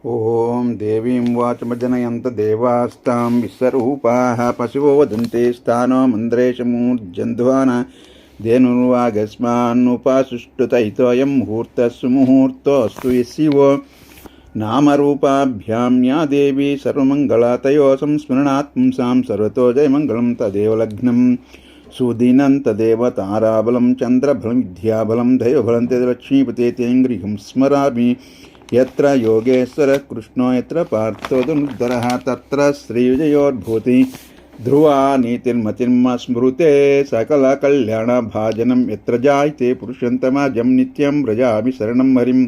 ఓం దేవీం వాచమజనయంత దేవాస్తాం విశ్వరూపాః పశవో వదంతే స్థానో మంద్రేషమూర్జంధ్వాన ధేనుర్వాగస్మాన్నుపాసుష్టుతైతోయం ముహూర్తः సుముహూర్తోऽस्तु యస్యో నామరూపాభ్యాం యా దేవీ సర్వమంగళా తయో సంస్మరణాత్ పుంసాం సర్వతో జయమంగళం తదేవ లగ్నం సుదినం తదేవ తారాబలం చంద్రబలం విద్యాబలం దైవబలం తదలక్ష్మీపతే తేంగ్రిహం స్మరామి యత్ర యోగేశ్వర కృష్ణో యత్ర పార్థో ధనుర్ధరః తత్ర శ్రీవిజయోద్భూతి ధ్రువా నీతిర్మతిర్మ స్మృతే సకల కళ్యాణ భాజనం యత్ర జాయతే పురుషోత్తమజం నిత్యం వ్రజామి శరణం హరిం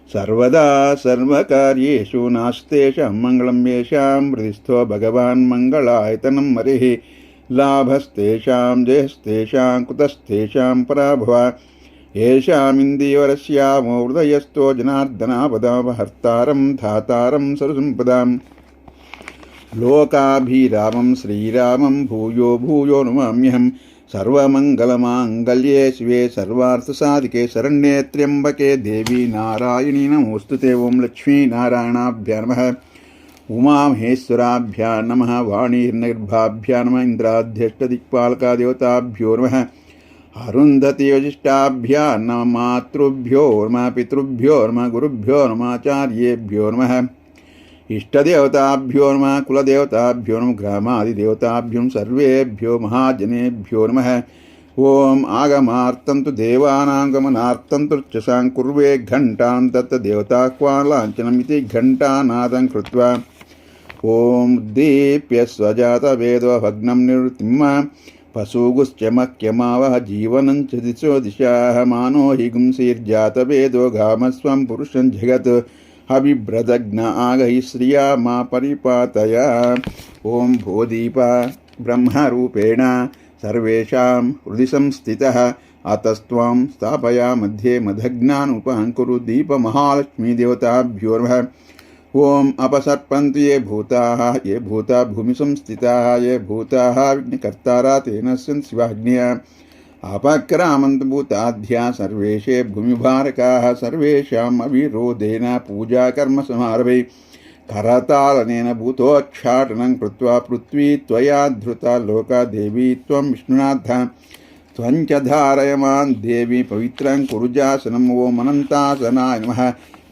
సర్వదా సర్వకార్యేషు నాస్తేషాం మంగళంయేషాం హృదిస్థో భగవాన్ మంగళాయతనం హరిః లాభస్తేషాం జయస్తేషాం కుతస్తేషాం పరాభవ ఏషామిందీవరస్యామో హృదయస్థో జనార్దనాపదామహర్తారం ధాతారం సర్వసంపదాం లోకాభిరామం శ్రీరామం భూయో భూయో నమామ్యహం సర్వమంగళమాంగళ్యే శివే సర్వార్థసాధికే శరణ్యే త్ర్యంబకే దేవీ నారాయణీ నమోస్తుతే. ఓం లక్ష్మీనారాయణాభ్యా నమః ఉమామహేశ్వరాభ్యా నమః వాణీర్నిర్భాభ్యా నమః ఇంద్రాధ్యష్టదిక్పాలకాదేవతాభ్యో నమః అరుంధతి వజిష్టాభ్యా నమ మాతృభ్యో నమ పితృభ్యో నమ గురుభ్యో నమాచార్యేభ్యో నమ ఇష్టదేవతాభ్యో నమ కులదేవతాభ్యో నమ గ్రామాదిదేవతాభ్యో సర్వేభ్యో మహాజనేభ్యో నమ. ఓం ఆగమార్తం తు దేవానాం గమనార్తం తుర్చసాం కుర్వే ఘంటాం తత్తదేవతాహ్వాలాంఛనమితి ఘంటానాదం కృత్వా ఓం దీప్య స్వజాతవేదో భగ్నం నివృత్తిమ పశూగుశ్చమక్యమావహ జీవనం చ దిశో దిశాః మానో హి గుంసీర్జాతవేదో గామస్వం పురుషం జగత్ అభిభ్రదగ్న ఆగహి శ్రియా మా పరిపాతయ. ఓం భూదీప బ్రహ్మరూపేణ సర్వేషాం హృది సంస్థితః అతస్త్వాం స్థాపయా మధ్యే మదగ్నానుపంకురు దీపమహాలక్ష్మీ దేవతాభ్యో నమః. ఓం అపసర్పంతు ఏ భూతాః ఏ భూతా భూమి సంస్థితాః ఏ భూతాః విఘ్నకర్తారా తేన సంతు శివాగ్న్యా అపక్రామంతు భూతాధ్యా సర్వేషే భూమిభారకాః సర్వేషాం అవిరోధేన పూజాకర్మ సమారభే కరతాళనేన భూతోచ్ఛాటనం కృత్వా పృథ్వీ త్వయా ధృతా లోకా దేవీ త్వం విష్ణునాథ త్వం చ ధారయమాన్ దేవి పవిత్రం కురుజాసనం. ఓం అనంతాసనాయ నమః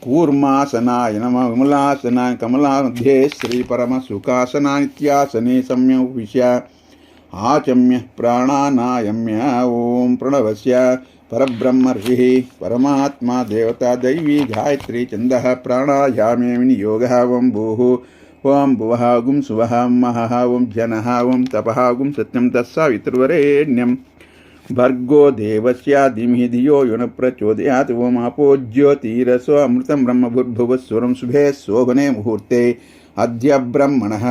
కూర్మాసనాయ నమః విమలాసనాయ కమలాमध्ये శ్రీపరమసుఖాసనానిత్యాసనే సంయోపిష్య ఆచమ్య ప్రాణానాయమ్య. ఓం ప్రణవస్య పరబ్రహ్మర్షిః పరమాత్మా దేవతా దైవీ గాయత్రీ ఛందః ప్రాణాయామే వినియోగः. ఓం భూః ఓం భువః గుం సువః మహః ఓం జనః ఓం తపః గుం సత్యం తస్సావితుర్వరేణ్యం భర్గో దేవస్య ధీమహి ధియో యో న ప్రచోదయాత్. ఓం ఆపో జ్యోతిరసో అమృతం బ్రహ్మభూర్భువస్వరం శుభే శోభనే ముహూర్తే అద్య బ్రహ్మణః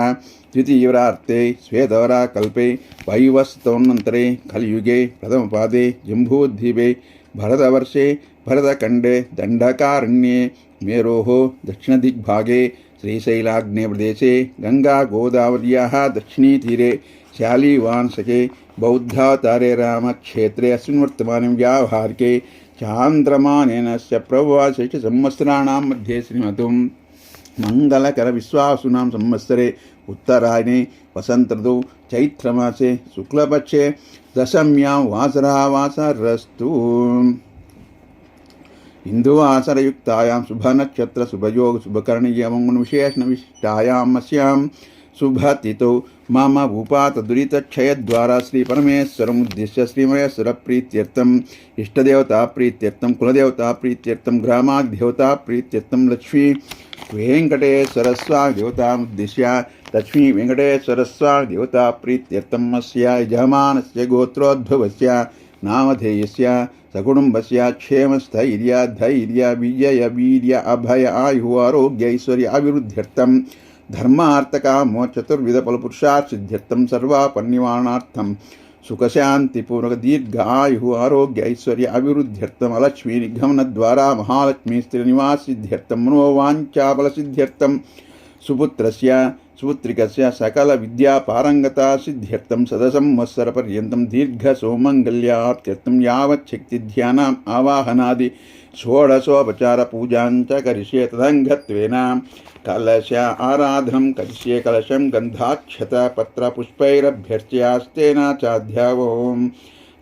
ద్వితీయవరార్తే శ్వేతవరాకల్పే వైవస్వతోన్నంతరే కలియుగే ప్రథమపాదే జంబూద్వీపే భరతవర్షే భరతఖండే దండకారణ్యే మేరోః దక్షిణదిగ్భాగే శ్రీశైలాగ్నే ప్రదేశే గంగా గోదావర్యాः దక్షిణీతీరే శాలీవాంశకే బౌద్ధావతారే రామక్షేత్రే అస్మిన్ వర్తమానే వ్యావహారికే చాంద్రమానేనస్య ప్రవాసే సంవత్సరాణాం మధ్యే శ్రీమతుం మంగళకర విశ్వాసునాం సంవత్సరే ఉత్తరాయణే వసంతఋతౌ చైత్రమాసే శుక్లపక్షే దశమ్యాం వాసరస్తు. ఇందువాసరయుక్తాయాం శుభనక్షత్ర శుభయోగ శుభకరణీయ విశేషణ విశిష్టాయాం అస్యాం శుభతిథౌ మమ భూపాత దురితక్షయద్వారా శ్రీ పరమేశ్వరం ఉద్దిశ్య శ్రీమహేశ్వర ప్రీత్యర్థం ఇష్టదేవతా ప్రీత్యర్థం కులదేవతా ప్రీత్యర్థం గ్రామాధిదేవతా ప్రీత్యర్థం లక్ష్మీ వెంకటేశ్వరస్వామి దేవతాముద్దిశ్య లక్ష్మీ వెంకటేశ్వరస్వామి దేవతా ప్రీత్యర్థం అస్య యజమానస్య గోత్రోద్భవస్య నామధేయస్య సకుటుంబస్య క్షేమస్థైర్య ధైర్య విజయ వీర్య అభయ ఆయు ఆరోగ్య ఐశ్వర్య అభివృద్ధ్యర్థం ధర్మార్థకామో చతుర్విధ ఫలపురుషార్థసిద్ధ్యర్థం సర్వాపన్నివారణార్థం సుఖశాంతిపూర్వక దీర్ఘ ఆయు ఆరోగ్య ఐశ్వర్య అభివృద్ధ్యర్థం అలక్ష్మీ నిగమన ద్వారా మహాలక్ష్మీ స్థిరనివాసిద్ధ్యర్థం మనోవాంఛాఫలసిద్ధ్యర్థం సుపుత్రస్య సుపుత్రికస్య సకల విద్యా పారంగతా సిద్ధ్యర్థం సదసంవత్సర పర్యంతం దీర్ఘ సౌమంగళ్యాప్త్యర్థం యావత్ శక్తి ధ్యానం ఆవాహనాది षोडशोपचारपूजां च करिष्ये तदङ्गत्वेन कलश आराधनं करिष्ये कलशं गन्धाक्षतपत्रपुष्पैरभ्यर्च्यास्तेन चाध्यावोम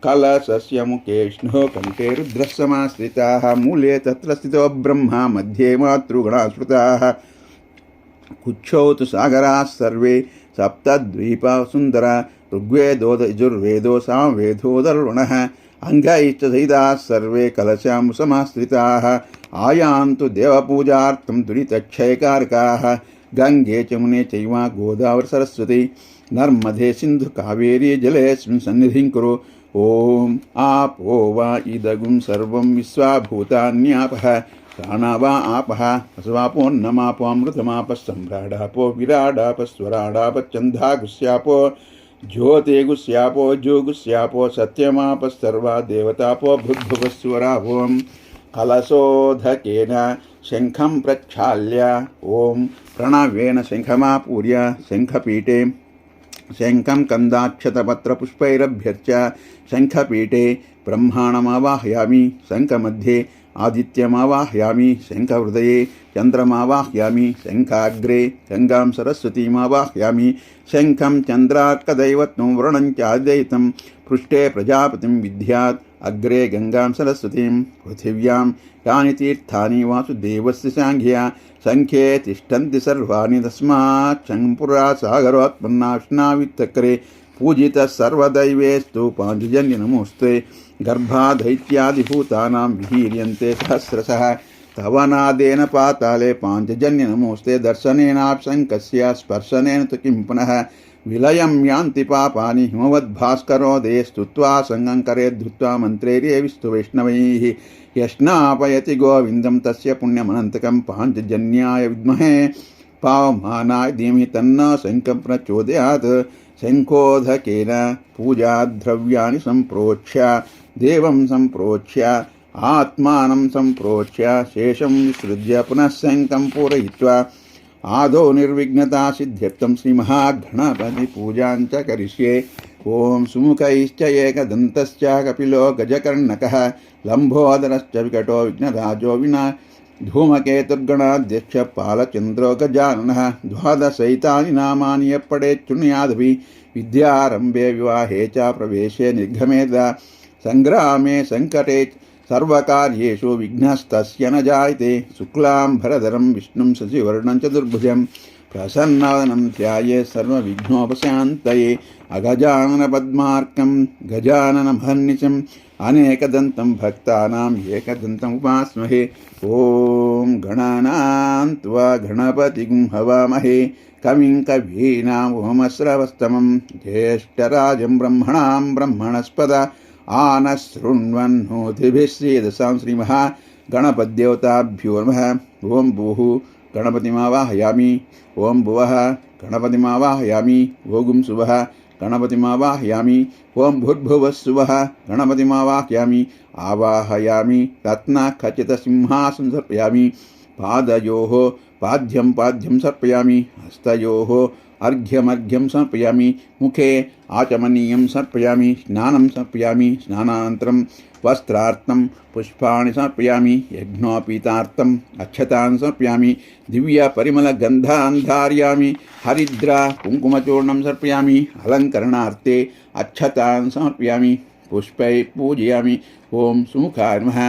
कलशस्य मुखेष्णुः कण्ठे रुद्रस्समाश्रिताः मूले तत्र स्थितो ब्रह्मा मध्ये मातृगणाः स्मृताः कुक्षौ तु सागराः सर्वे सप्तद्वीपा सुन्दरा ऋग्वेदो यजुर्वेदो सामवेदो दर्वणः अङ्गैश्च सहिताः सर्वे कलशां समाश्रिताः आयान्तु देवपूजार्थं दुरितक्षयकारकाः गङ्गे चमुने चैव गोदावरी सरस्वती नर्मदे सिन्धु कावेरी जलेऽस्मिन् सन्निधिं कुरु ॐ आपो वा इदगुं सर्वं विश्वाभूतान्यापः प्राणा वा आपः अस्वापोन्नमापोऽमृतमापः सम्राडापो विराडापस्वराडापश्चन्दागुस्यापो ज्योतिगुस्यापो जोगुस्यापो सत्यमापः सर्वा देवतापो भूद्भुवस्वरावों कलशोधकेन शङ्खं प्रक्षाल्य ॐ प्रणवेन शङ्खमापूर्य शङ्खपीठे शङ्खं कन्दाक्षतपत्रपुष्पैरभ्यर्च्य शङ्खपीठे ब्रह्माणमावाहयामि शङ्खमध्ये आदित्यमावाहयामि शङ्खहृदये चन्द्रमावाहयामि शङ्खाग्रे गङ्गां सरस्वतीमावाहयामि शङ्खं चन्द्रार्कदैवतं वरुणं चाद्वैतं पृष्ठे प्रजापतिं विद्यात् अग्रे गङ्गां सरस्वतीं पृथिव्यां यानि तीर्थानि वासुदेवस्य साङ्घ्या सङ्ख्ये तिष्ठन्ति सर्वाणि तस्मात् शङ्पुरा सागरोत्पन्नाश्नावित्तकरे पूजितः सर्वदैवेस्तु पाञ्चजन्यनमोऽस्ते गर्भादैत्यादिभूतानां विहीर्यन्ते सहस्रशः तव नादेन पाताले पाञ्चजन्यनमोऽस्ते दर्शनेनाप्सङ्कस्य स्पर्शनेन तु किं पुनः विलयं यान्ति पापानि हिमवद्भास्करोदये स्तुत्वा सङ्गं करे धृत्वा मन्त्रेर्ये विस्तु वैष्णवैः यष्णापयति गोविन्दं तस्य पुण्यमनन्तकं पाञ्चजन्याय विद्महे पावमानाय धीमहि तन्नो शङ्खं प्रचोदयात् शङ्खोधकेन पूजाद्रव्याणि सम्प्रोक्ष्य देवं सम्प्रोक्ष्य आत्मानं सम्प्रोक्ष्य शेषं विसृज्य पुनः शङ्खं पूरयित्वा आदौ निर्विघ्नता सिद्ध्यर्थं श्रीमहागणपतिपूजां च करिष्ये ॐ सुमुखैश्च एकदन्तश्च कपिलो गजकर्णकः लम्बोदरश्च विकटो विघ्नराजो विना धूमकेतुर्गणाध्यक्ष पालचन्द्रो गजाननः द्वादशैतानि नामानि यः पठेत् शृणुयादपि विद्यारम्भे विवाहे च प्रवेशे निर्गमे सङ्ग्रामे सङ्कटे सर्वकार्येषु विघ्नस्तस्य न जायते शुक्लाम्बरधरं विष्णुं शशिवर्णं चतुर्भुजं प्रसन्नवदनं ध्यायेत् सर्वविघ्नोपशान्तये अगजाननपद्मार्कं गजाननमहर्निशम् अनेकदन्तं भक्तानाम् एकदन्तम् उपास्महे ॐ गणानां त्वा गणपतिं हवामहे कविं कवीनामुपमश्रवस्तमं ज्येष्ठराजं ब्रह्मणां ब्रह्मणस्पद आनः शृण्वन्नोतिभिः श्रीदशां श्रीमहागणपतिदेवताभ्यो नमः ॐ भूः गणपतिमावाहयामि ॐ भुवः गणपतिमावाहयामि भोगुं सुवः गणपतिमावाहयामि ॐ भूर्भुवस्सुवः गणपतिमावाहयामि आवाहयामि रत्नखचितसिंहासनं समर्पयामि पादयोः पाद्यं समर्पयामि हस्तयोः अर्घ्यमर्घ्यं समर्पयामि मुखे आचमनीयं समर्पयामि स्नानं समर्पयामि स्नानानन्तरं वस्त्रार्थं पुष्पाणि समर्पयामि यज्ञोपीतार्थम् अक्षतान् समर्पयामि दिव्यपरिमलगन्धान् धारयामि हरिद्रा कुङ्कुमचूर्णं समर्पयामि अलङ्करणार्थे अक्षतान् समर्पयामि पुष्पैः पूजयामि ॐ सुमुखाय नमः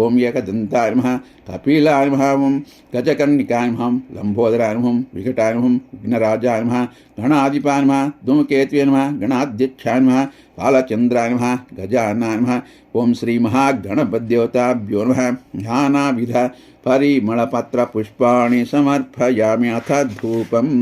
ॐ एकदन्ताय नमः कपिलाय नमः ॐ गजकर्णिकाय नमः लम्बोदराय नमः विकटाय नमः विघ्नराजाय नमः गणाधिपाय नमः धूमकेतवे नमः गणाध्यक्षाय नमः बालचन्द्राय नमः गजाननाय नमः ॐ श्रीमहागणपतिदेवताभ्यो नमः नानाविध परिमलपत्रपुष्पाणि समर्पयामि अथ धूपम्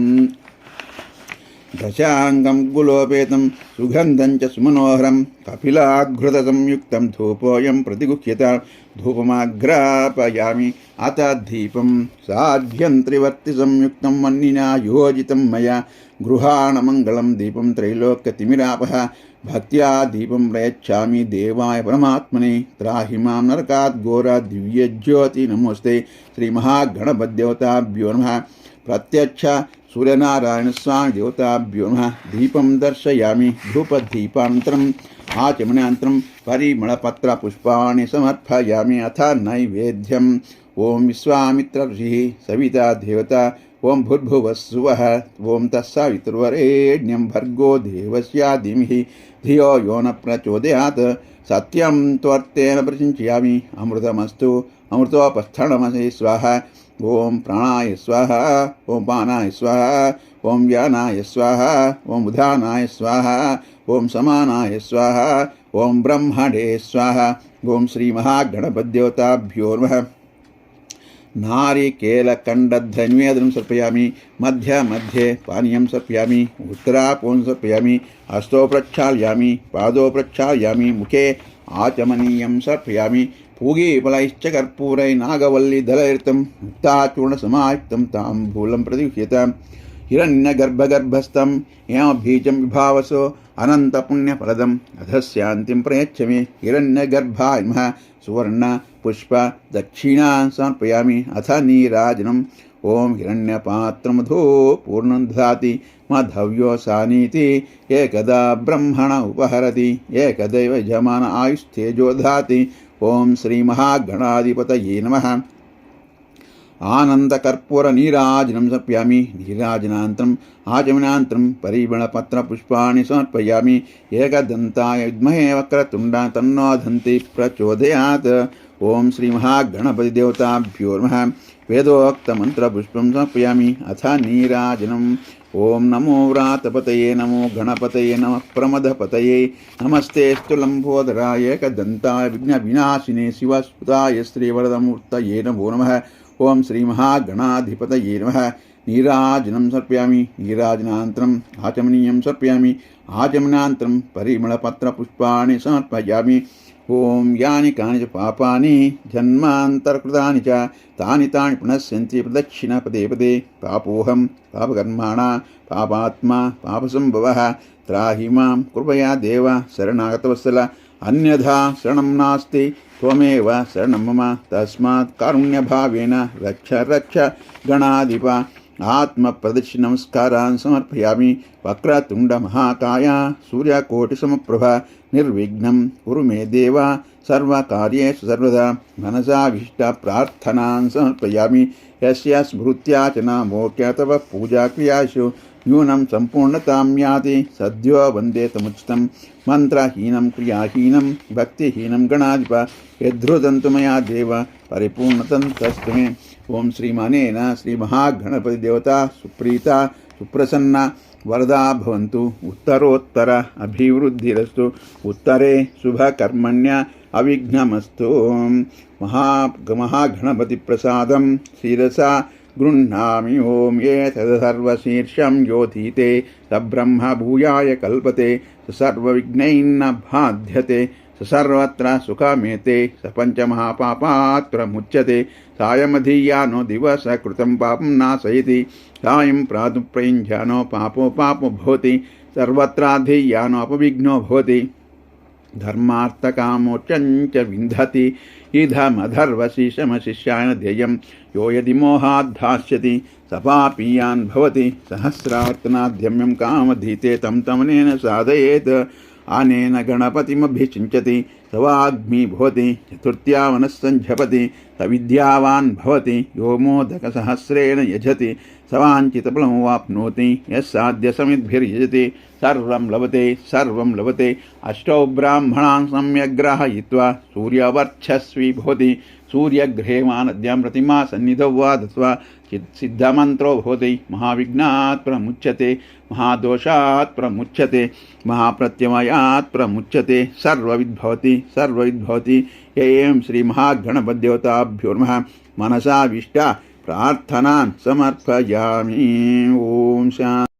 दशाङ्गं गुलोपेतं सुगन्धं च सुमनोहरं कपिलाघृतसंयुक्तं धूपोऽयं प्रतिगुह्यतां धूपमाग्रापयामि अथ दीपं साध्यं त्रिवर्तिसंयुक्तं वह्निना योजितं मया गृहाणमङ्गलं दीपं त्रैलोक्यतिमिरापः भक्त्या दीपं प्रयच्छामि देवाय परमात्मने त्राहि मां नरकात् घोरात् दिव्यज्योति नमोस्ते श्रीमहागणपतिदेवताभ्यो नमः प्रत्यक्ष सूर्यनारायण स्वामी देवताभ्यो नमः दीपं दर्शयामि धूपदीपानन्तरम् आचमनानन्तरं परिमलपत्रपुष्पाणि समर्पयामि। अथ नैवेद्यम्। ॐ विश्वामित्र ऋषिः सविता देवता। ॐ भूर्भुवस्सुवः। ॐ तत्सवितुर्वरेण्यं भर्गो देवस्य धीमहि धियो यो न प्रचोदयात्। सत्यं त्वर्तेन प्रचिन्तयामि। अमृतमस्तु अमृतोपस्थनमसि स्वाहा। ॐ प्राणाय स्वाहा। ॐ पानाय स्वाहा। ॐ व्यानाय स्वाहा। ॐ उदानाय स्वाहा। ॐ समानाय स्वाहा। ॐ ब्रह्मणे स्वाहा। ॐ श्रीमहागणपतिदेवताभ्यो नमः। नारिकेलखण्डधन्वेदनं समर्पयामि। मध्ये मध्ये पानीयं समर्पयामि। उत्तरापूर्णं समर्पयामि। हस्तौ प्रक्षालयामि। पादौ प्रक्षालयामि। मुखे आचमनीयं समर्पयामि। पूगीफलैश्च कर्पूरै नागवल्लीदलैर्तं मुक्ताचूर्णसमायुक्तं ताम्बूलं प्रतिगृह्यताम्। हिरण्यगर्भगर्भस्थं हेमबीजं विभावसो अनन्तपुण्यफलदम् अधस्यान्तिं प्रयच्छमि। हिरण्यगर्भाय नमः। सुवर्ण पुष्प दक्षिणां समर्पयामि। अथ नीराजनम्। ॐ हिरण्यपात्रमधो पूर्णं दधाति मधव्यो सानीति एकदा ब्रह्मण उपहरति एकदैव यजमान आयुस्तेजो दधाति। ॐ श्रीमहागणाधिपतये नमः। आनन्दकर्पूरनीराजनं समर्पयामि। नीराजनानन्तरम् आचमनानन्तरं परिमलपत्रपुष्पाणि समर्पयामि। एकदन्ताय विद्महे वक्रतुण्डाय तन्नो दन्ति प्रचोदयात्। ॐ श्रीमहागणपतिदेवताभ्यो नमः। वेदोक्तमन्त्रपुष्पं समर्पयामि। अथ नीराजनम्। ॐ नमो व्रातपतये नमो गणपतये नमः प्रमदपतये नमस्तेऽस्तु लम्बोदराय एकदन्ताय विघ्नविनाशिने शिवस्पुताय श्रीवरदमूर्तये नमो नमः। ॐ श्रीमहागणाधिपतये नमः। नीराजनं समर्पयामि। नीराजनानन्तरम् आचमनीयं समर्पयामि। आचमनानन्तरं परिमलपत्रपुष्पाणि समर्पयामि। ॐ यानि कानि च पापानि जन्मान्तरकृतानि च तानि तानि पुनश्यन्ति प्रदक्षिण पदे पदे। पापोऽहं पापकर्माणा पापात्मा पापसम्भवः। त्राहि मां कृपया देव शरणागतवत्सल। अन्यथा शरणं नास्ति त्वमेव शरणं मम। तस्मात् कारुण्यभावेन रक्ष रक्ष गणाधिप। आत्मप्रदक्षिणनमस्कारान् समर्पयामि। वक्रतुण्डमहाकाय सूर्यकोटिसमप्रभ निर्विघ्नं कुरु मे देव सर्वकार्येषु सर्वदा। मनसाभीष्टप्रार्थनान् समर्पयामि। यस्य स्मृत्यार्चना मोक्ष तव पूजाक्रियासु न्यूनं सम्पूर्णतां याति सद्यो वन्दे तमुचितं। मन्त्रहीनं क्रियाहीनं भक्तिहीनं गणाधिप यद्धृतं तु मया देव परिपूर्णतं तस्तु मे। ॐ श्रीमानेन श्रीमहागणपतिदेवता सुप्रीता सुप्रसन्ना वरदा भवन्तु। उत्तरोत्तर अभिवृद्धिरस्तु। उत्तरे शुभकर्मण्य अविघ्नमस्तु। महागणपतिप्रसादं शिरसा गृह्णामि। ॐ एतत्सर्वशीर्षं योधीते स ब्रह्म भूयाय कल्पते स सर्वविघ्नैर्न बाध्यते स सर्वत्र सुखमेते स पञ्चमहापापात् प्रमुच्यते। सायमधीयानो दिवस कृतं पापं नाशयति सायं प्रातुप्रयुञ्जानो पापो भवति सर्वत्राधीयानो अपविघ्नो भवति। धर्मार्थकामोच्च विन्धति इदमधर्वशीर्षमशिष्याय ध्येयं यो यदि मोहाद्धास्यति स पापीयान् भवति। सहस्रावर्तनाध्यम्यं कामधीते तं तमनेन साधयेत्। अनेन गणपतिमभिषिञ्चति स वाग्मी भवति। चतुर्थ्या मनस्सञ्झपति स विद्यावान् भवति। यो मोदकसहस्रेण यजति स वाञ्छितफलमवाप्नोति। यस्साध्यसमिद्भिर्यजति सर्वं लभते। अष्टौ ब्राह्मणान् सम्यग्राहयित्वा सूर्यवर्चस्वी भवति। सूर्यग्रहे प्रतिमा सन्निधौ वा दत्वा सिद्धमन्त्रो भवति। महाविघ्नात् प्रमुच्यते महादोषात् प्रमुच्यते महाप्रत्यमयात् प्रमुच्यते सर्वविद्भवति। एवं श्रीमहागणपतिदेवताभ्यो नमः। मनसाभीष्ट प्रार्थनान् समर्पयामि। ॐ शान्ति।